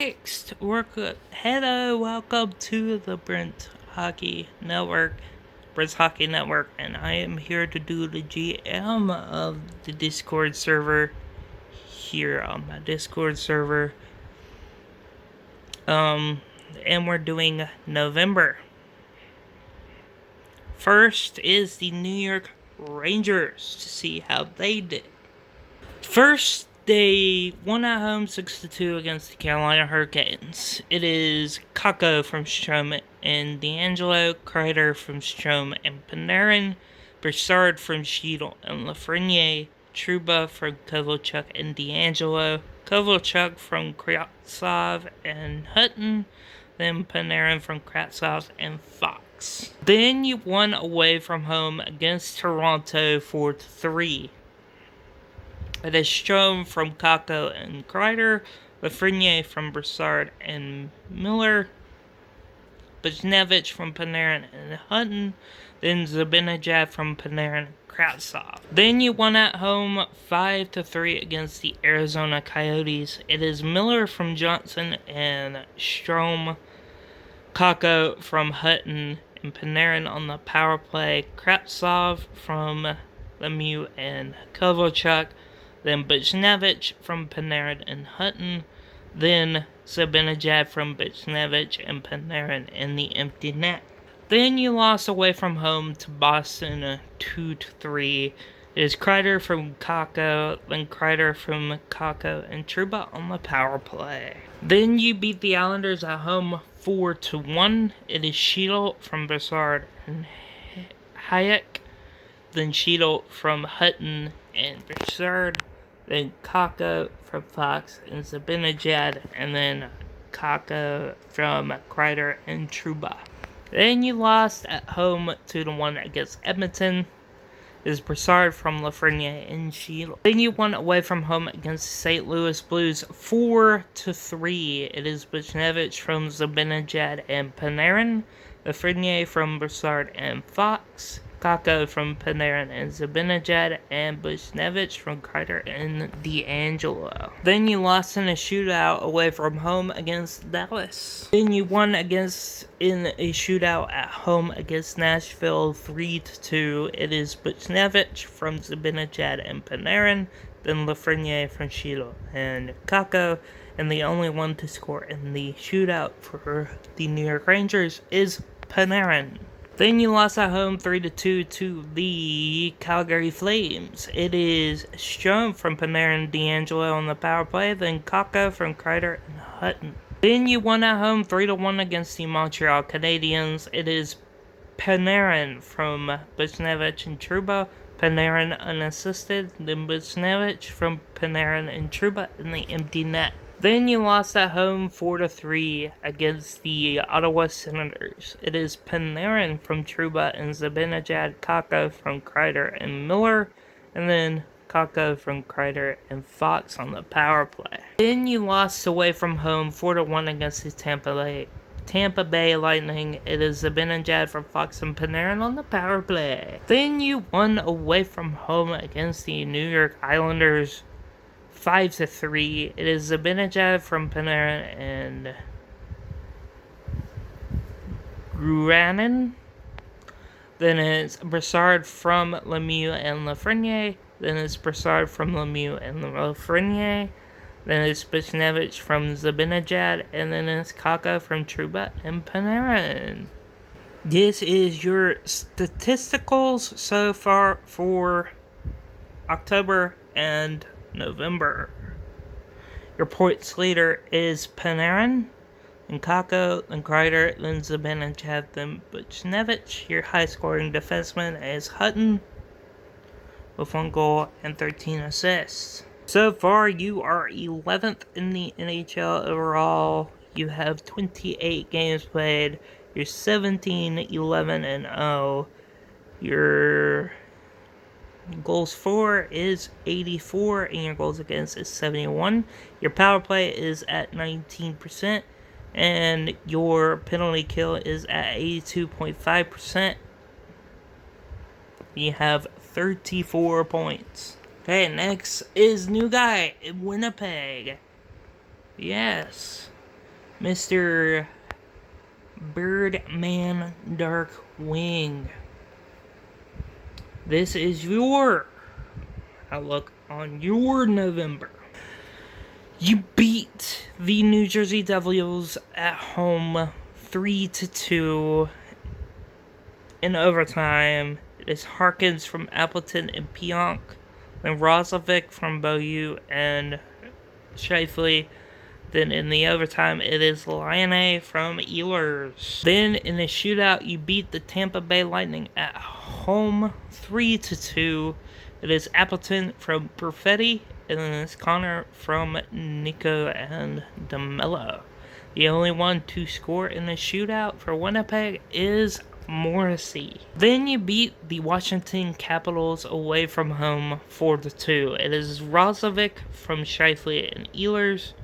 Next, hello, welcome to the Brent's Hockey Network, and I am here to do the GM of the Discord server here on my Discord server. And we're doing November. First is the New York Rangers to see how they did. First, they won at home 6-2 against the Carolina Hurricanes. It is Kakko from Strome and D'Angelo, Kreider from Strome and Panarin, Broussard from Sheedle and Lafreniere, Trouba from Kovalchuk and D'Angelo, Kovalchuk from Kravtsov and Hutton, then Panarin from Kravtsov and Fox. Then you won away from home against Toronto 4-3. It is Strome from Kakko and Kreider, Lafreniere from Broussard and Miller, Buchnevich from Panarin and Hutton, then Zibanejad from Panarin and Kravtsov. Then you won at home 5-3 against the Arizona Coyotes. It is Miller from Johnson and Strome, Kakko from Hutton, and Panarin on the power play, Kravtsov from Lemieux and Kovalchuk, then Buchnevich from Panarin and Hutton, then Zibanejad from Buchnevich and Panarin in the empty net. Then you lost away from home to Boston 2-3. It is Kreider from Kakko, then Kreider from Kakko and Trouba on the power play. Then you beat the Islanders at home 4-1. It is Sheedle from Broussard and Hayek, then Sheedle from Hutton and Broussard, then Kakko from Fox and Zibanejad, and then Kakko from Kreider and Trouba. Then you lost at home 2-1 against Edmonton. It is Broussard from Lafreniere and Sheedle. Then you won away from home against St. Louis Blues 4-3. It is Buchnevich from Zibanejad and Panarin, Lafreniere from Broussard and Fox, Kakko from Panarin and Zibanejad, and Buchnevich from Kreider and D'Angelo. Then you lost in a shootout away from home against Dallas. Then you won in a shootout at home against Nashville 3-2. It is Buchnevich from Zibanejad and Panarin, then Lafreniere from Sheedle and Kakko, and the only one to score in the shootout for the New York Rangers is Panarin. Then you lost at home 3-2 to the Calgary Flames. It is Strome from Panarin and D'Angelo on the power play, then Kakko from Kreider and Hutton. Then you won at home 3-1 against the Montreal Canadiens. It is Panarin from Buchnevich and Trouba, Panarin unassisted, then Buchnevich from Panarin and Trouba in the empty net. Then you lost at home 4-3 against the Ottawa Senators. It is Panarin from Trouba and Zibanejad, Kakko from Kreider and Miller, and then Kakko from Kreider and Fox on the power play. Then you lost away from home 4-1 against the Tampa Bay Lightning. It is Zibanejad from Fox and Panarin on the power play. Then you won away from home against the New York Islanders 5-3. It is Zibanejad from Panarin and Gruanin. Then it's Broussard from Lemieux and Lafreniere. Then it's Broussard from Lemieux and Lafreniere. Then it's Buchnevich from Zibanejad. And then it's Kakko from Trouba and Panarin. This is your statisticals so far for October and November. Your points leader is Panarin, then Kakko, then Kreider, then Zibanejad, then Buchnevich. Your high-scoring defenseman is Hutton, with 1 goal and 13 assists. So far, you are 11th in the NHL overall. You have 28 games played. You're 17-11-0. Your goals for is 84, and your goals against is 71. Your power play is at 19%, and your penalty kill is at 82.5%. You have 34 points. Okay, next is new guy in Winnipeg. Yes. Mr. Birdman Dark Wing. This is your outlook on your November. You beat the New Jersey Devils at home 3-2 in overtime. It is Harkins from Appleton and Pionk, then Rozovic from Beaulieu and Shifley. Then in the overtime, it is Laine from Ehlers. Then in a shootout, you beat the Tampa Bay Lightning at home 3-2. It is Appleton from Perfetti, and then it's Connor from Nico and DeMello. The only one to score in the shootout for Winnipeg is Morrissey. Then you beat the Washington Capitals away from home 4-2. It is Rozovic from Shifley and Ehlers,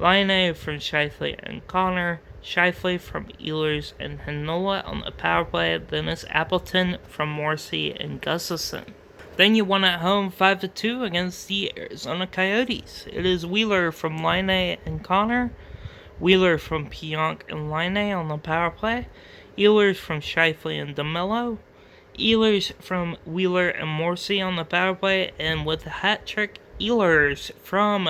Laine from Shifley and Connor, Shifley from Ehlers and Hanola on the power play. Then it's Appleton from Morrissey and Gustafson. Then you won at home 5-2 against the Arizona Coyotes. It is Wheeler from Laine and Connor, Wheeler from Pionk and Laine on the power play, Ehlers from Shifley and DeMello, Ehlers from Wheeler and Morrissey on the power play, and with a hat trick, Ehlers from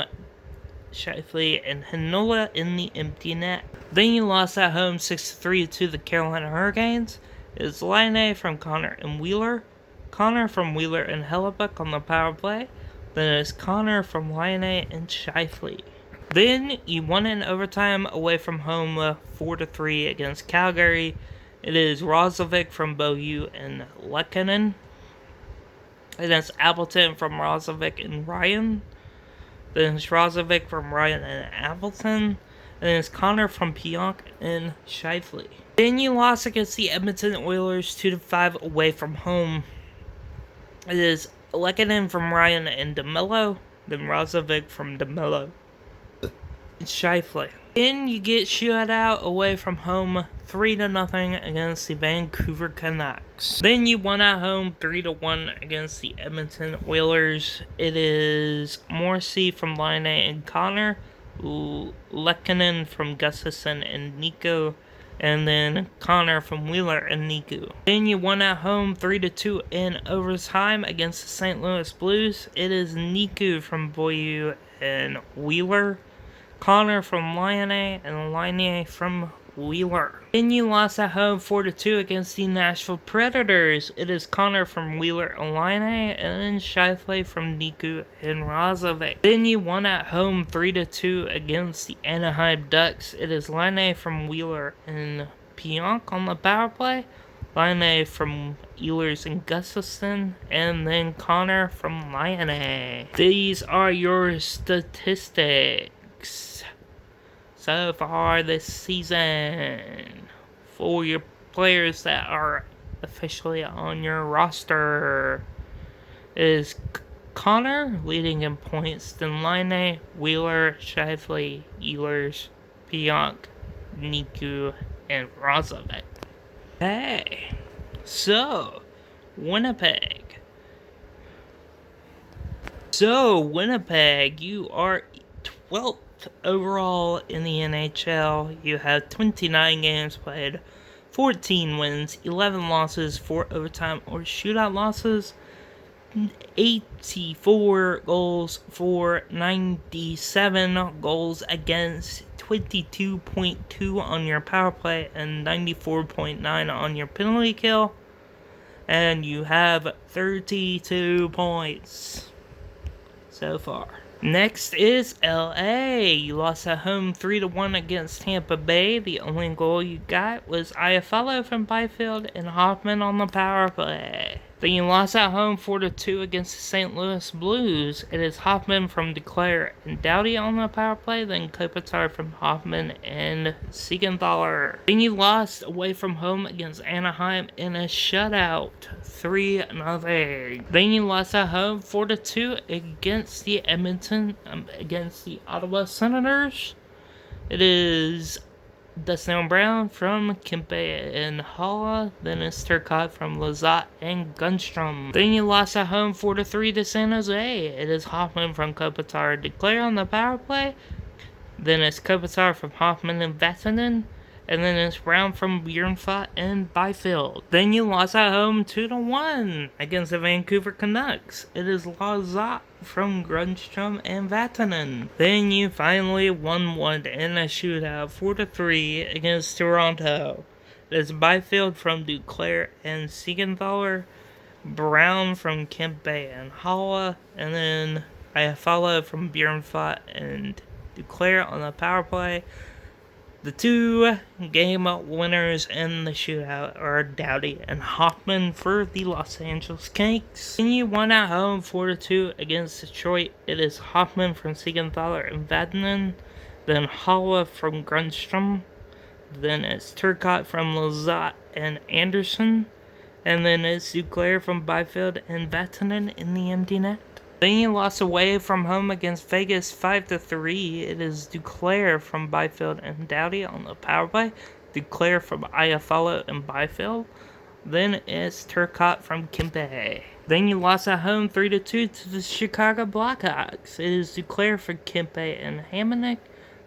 Shifley and Hanola in the empty net. Then you lost at home 6-3 to the Carolina Hurricanes. It's Laine from Connor and Wheeler, Connor from Wheeler and Hellebuck on the power play. Then it's Connor from Laine and Shifley. Then you won in overtime away from home 4-3 against Calgary. It is Rozovic from Beaulieu and Lehkonen. And it's Appleton from Rozovic and Ryan. Then it's Rozovic from Ryan and Appleton. And then it's Connor from Pionk and Shifley. Then you lost against the Edmonton Oilers 2-5 away from home. It is Lehkonen from Ryan and DeMello. Then Rozovic from DeMello and Shifley. Then you get shut out away from home 3-0 against the Vancouver Canucks. Then you won at home 3-1 against the Edmonton Oilers. It is Morrissey from Laine and Connor, Lehkonen from Gustafson and Nico, and then Connor from Wheeler and Nico. Then you won at home 3-2 in overtime against the St. Louis Blues. It is Nico from Beaulieu and Wheeler, Connor from Laine, and Laine from Wheeler. Then you lost at home 4-2 against the Nashville Predators. It is Connor from Wheeler and Laine, and then Shifley from Niku and Rozovic. Then you won at home 3-2 against the Anaheim Ducks. It is Laine from Wheeler and Pionk on the power play, Laine from Ehlers and Gustafson, and then Connor from Laine. These are your statistics so far this season for your players that are officially on your roster. It is Connor leading in points, then Laine, Wheeler, Shifley, Ehlers, Pionk, Niku, and Rozovic. Hey, so Winnipeg. You are 12th overall in the NHL. You have 29 games played, 14 wins, 11 losses, 4 overtime or shootout losses, 84 goals for 97 goals against, 22.2 on your power play, and 94.9 on your penalty kill. And you have 32 points so far. Next is LA. You lost at home 3-1 against Tampa Bay. The only goal you got was Iafallo from Byfield and Hoffman on the power play. Then you lost at home 4-2 against the St. Louis Blues. It is Hoffman from DeClaire and Doughty on the power play, then Kopitar from Hoffman and Siegenthaler. Then you lost away from home against Anaheim in a shutout, 3-0. Then you lost at home 4-2 against the against the Ottawa Senators. It is Dustin Brown from Kempe and Halla, then it's Turcotte from Lazat and Gunstrom. Then you lost at home 4-3 to San Jose. It is Hoffman from Kopitar, DeClaire on the power play, Then it's Kopitar from Hoffman and Vatanen. And then it's Brown from Bjornfot and Byfield. Then you lost at home 2-1 against the Vancouver Canucks. It is Lazat from Grundstrom and Vatanen. Then you finally won one in a shootout 4-3 against Toronto. It is Byfield from Duclair and Siegenthaler, Brown from Kempe and Holla, and then Iafallo from Bjornfot and Duclair on the power play. The two game winners in the shootout are Doughty and Hoffman for the Los Angeles Kings. Then you won at home 4-2 against Detroit. It is Hoffman from Siegenthaler and Vatanen, then Holla from Grundstrom, then it's Turcotte from Lazat and Anderson, and then it's Duclair from Byfield and Vatanen in the empty net. Then you lost away from home against Vegas 5-3. It is Duclair from Byfield and Doughty on the power play. Duclair from Iafallo and Byfield. Then it's Turcotte from Kempe. Then you lost at home 3-2 to the Chicago Blackhawks. It is Duclair from Kempe and Hamonic.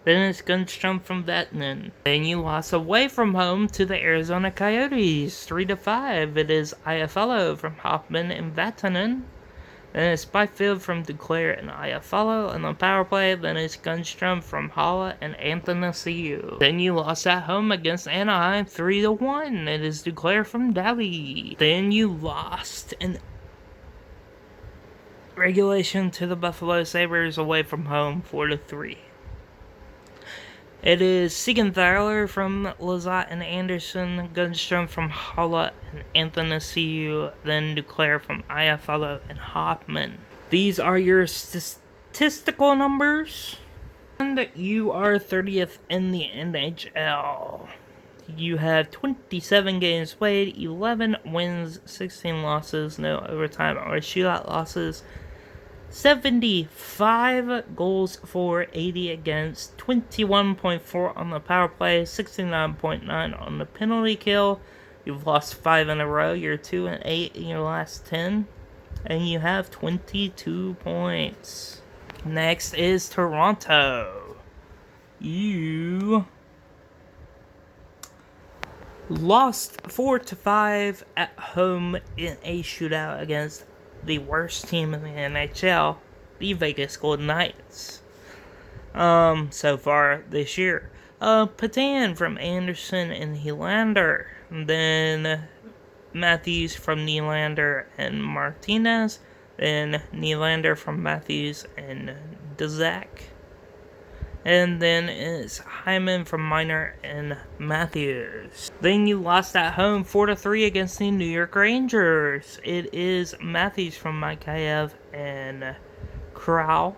Then it's Gunstrom from Vatanen. Then you lost away from home to the Arizona Coyotes 3-5. It is Iafallo from Hoffman and Vatanen. Then it's Byfield from Duclair and Iafallo on the power play. Then it's Gunstrom from Holla and Athanasiou. Then you lost at home against Anaheim 3-1. It is Duclair from Doughty. Then you lost in regulation to the Buffalo Sabres away from home 4-3. It is Siegenthaler from Lazat and Anderson, Gunstrom from Holla and Athanasiou, then Duclair from Iafallo and Hoffman. These are your statistical numbers. And you are 30th in the NHL. You have 27 games played, 11 wins, 16 losses, no overtime or shootout losses. 75 goals for, 80 against, 21.4 on the power play, 69.9 on the penalty kill. You've lost 5 in a row. You're 2-8 in your last 10. And you have 22 points. Next is Toronto. You lost 4-5 at home in a shootout against the worst team in the NHL, the Vegas Golden Knights. So far this year. Patan from Anderson and Nylander. Then Matthews from Nylander and Martinez. Then Nylander from Matthews and Dazak. And then it's Hyman from Minor and Matthews. Then you lost at home 4-3 against the New York Rangers. It is Matthews from Mikheyev and Krau.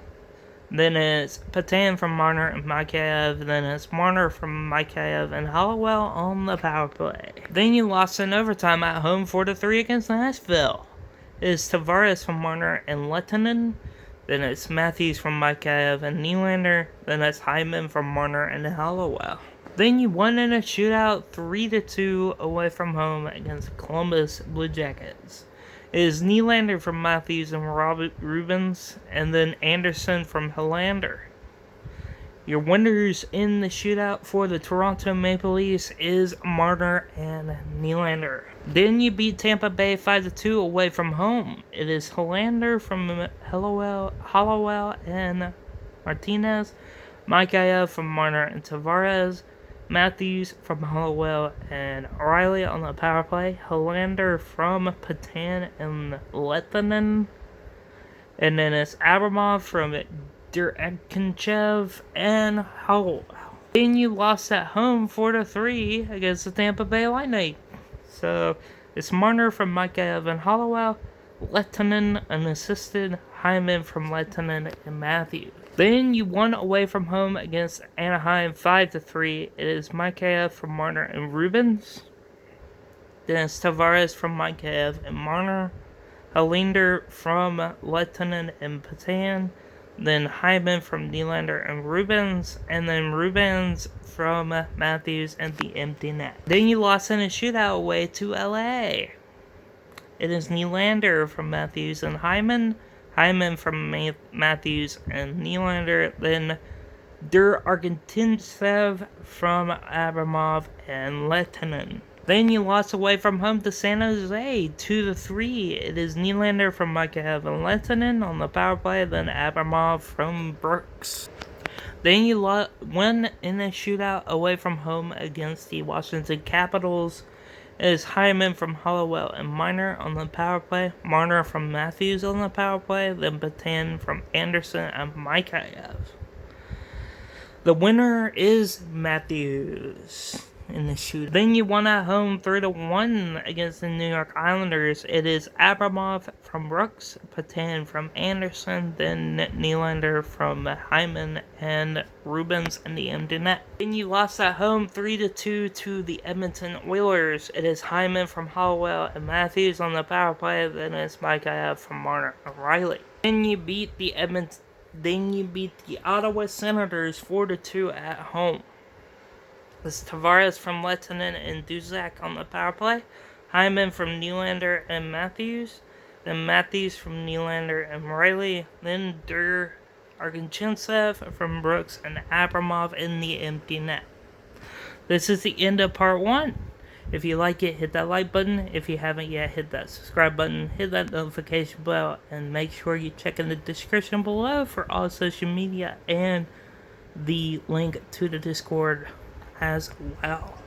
Then it's Patan from Marner and Mikheyev. Then it's Marner from Mikheyev and Hollowell on the power play. Then you lost in overtime at home 4-3 against Nashville. It is Tavares from Marner and Lettinen. Then it's Matthews from Mikheyev and Nylander. Then it's Hyman from Marner and Hollowell. Then you won in a shootout 3-2 away from home against Columbus Blue Jackets. It is Nylander from Matthews and Rubens. And then Anderson from Hylander. Your winners in the shootout for the Toronto Maple Leafs is Marner and Nylander. Then you beat Tampa Bay 5-2 away from home. It is Hylander from Hollowell and Martinez, Mikheyev from Marner and Tavares, Matthews from Hollowell and O'Reilly on the power play, Hylander from Patan and Lettinen, and then it's Abramov from Derevkinchev and Hollowell. Then you lost at home 4-3 against the Tampa Bay Lightning. So it's Marner from Mikheyev and Hollowell, Lettinen unassisted, Hyman from Lettinen and Matthews. Then you won away from home against Anaheim 5-3. It is Mikheyev from Marner and Rubens. Then it's Tavares from Mikheyev and Marner, Hylander from Lettinen and Patan. Then Hyman from Nylander and Rubens, and then Rubens from Matthews and the empty net. Then you lost in a shootout away to LA. It is Nylander from Matthews and Hyman, Hyman from Matthews and Nylander, then Argentintsev from Abramov and Lehtinen. Then you lost away from home to San Jose, 2-3. It is Nylander from Mikheyev and Lehtinen on the power play, then Abramov from Brooks. Then you won in a shootout away from home against the Washington Capitals. It is Hyman from Hollowell and Miner on the power play, Marner from Matthews on the power play, then Patan from Anderson and Mikheyev. The winner is Matthews in the shoot. Then you won at home 3-1 against the New York Islanders. It is Abramov from Brooks, Patan from Anderson, then Nylander from Hyman, and Rubens in the empty net. Then you lost at home 3-2 to the Edmonton Oilers. It is Hyman from Hollowell and Matthews on the power play, then it's Mikheyev from Marner and Riley. Then you beat the Ottawa Senators 4-2 at home. It's Tavares from Lehtinen and Duzak on the power play, Hyman from Nylander and Matthews, then Matthews from Nylander and Riley, then Argentintsev from Brooks and Abramov in the empty net. This is the end of part 1. If you like it, hit that like button. If you haven't yet, hit that subscribe button, hit that notification bell, and make sure you check in the description below for all social media and the link to the Discord as well.